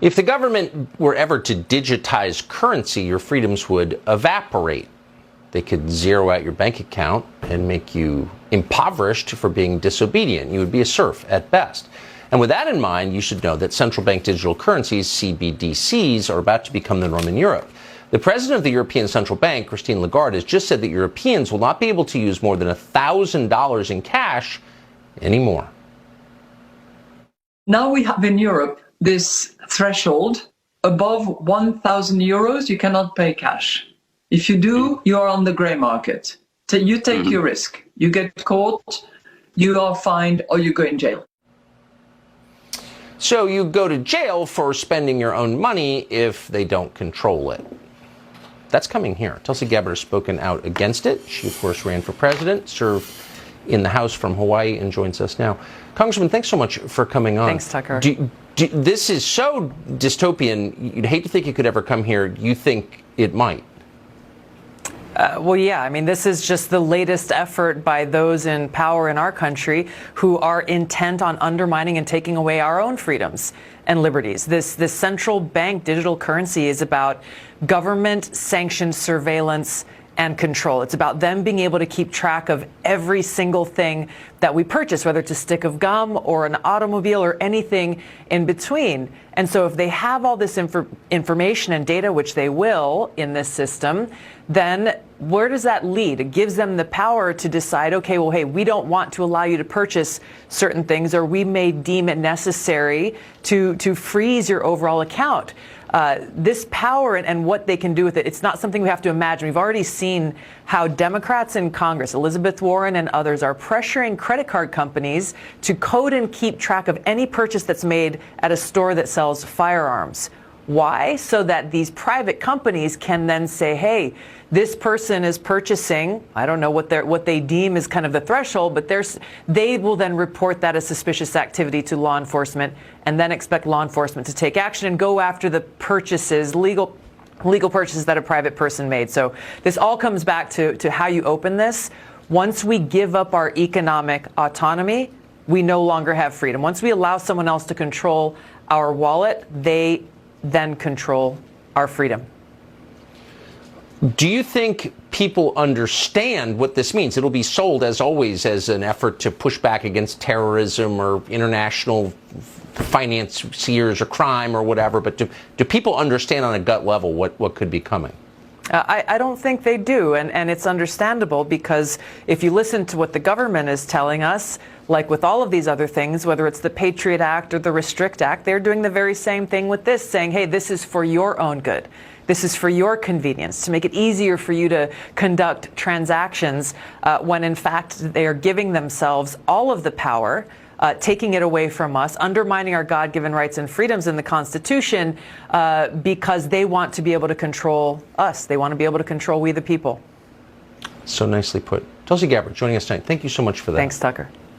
If the government were ever to digitize currency, your freedoms would evaporate. They could zero out your bank account and make you impoverished for being disobedient. You would be a serf at best. And with that in mind, you should know that central bank digital currencies, CBDCs, are about to become the norm in Europe. The president of the European Central Bank, Christine Lagarde, has just said that Europeans will not be able to use more than $1,000 in cash anymore. Now we have in Europe this threshold. Above 1,000 euros, you cannot pay cash. If you do, you are on the gray market. So you take your risk. You get caught, you are fined, or you go in jail. So you go to jail for spending your own money if they don't control it. That's coming here. Tulsi Gabbard has spoken out against it. She, of course, ran for president, served in the House from Hawaii, and joins us now. Congressman, thanks so much for coming on. Thanks, Tucker. This is so dystopian. You'd hate to think it could ever come here. You think it might? Well, yeah, I mean, this is just the latest effort by those in power in our country who are intent on undermining and taking away our own freedoms and liberties. This central bank digital currency is about government-sanctioned surveillance and control. It's about them being able to keep track of every single thing that we purchase, whether it's a stick of gum or an automobile or anything in between. And so if they have all this information and data, which they will in this system, then where does that lead? It gives them the power to decide, okay, well, hey, we don't want to allow you to purchase certain things, or we may deem it necessary to freeze your overall account. This power and what they can do with it, it's not something we have to imagine. We've already seen how Democrats in Congress, Elizabeth Warren and others, are pressuring credit card companies to code and keep track of any purchase that's made at a store that sells firearms. Why? So that these private companies can then say, hey, this person is purchasing, I don't know what they deem is kind of the threshold, but they will then report that as suspicious activity to law enforcement and then expect law enforcement to take action and go after the purchases, legal purchases that a private person made. So this all comes back to how you open this. Once we give up our economic autonomy, we no longer have freedom. Once we allow someone else to control our wallet, they then control our freedom. Do you think people understand what this means? It'll be sold, as always, as an effort to push back against terrorism or international financiers or crime or whatever, but do people understand on a gut level what could be coming? I don't think they do, and it's understandable, because if you listen to what the government is telling us, like with all of these other things, whether it's the Patriot Act or the Restrict Act, they're doing the very same thing with this, saying, hey, this is for your own good. This is for your convenience, to make it easier for you to conduct transactions, when in fact they are giving themselves all of the power, taking it away from us, undermining our God-given rights and freedoms in the Constitution, because they want to be able to control us. They want to be able to control we the people. So nicely put. Tulsi Gabbard joining us tonight. Thank you so much for that. Thanks, Tucker.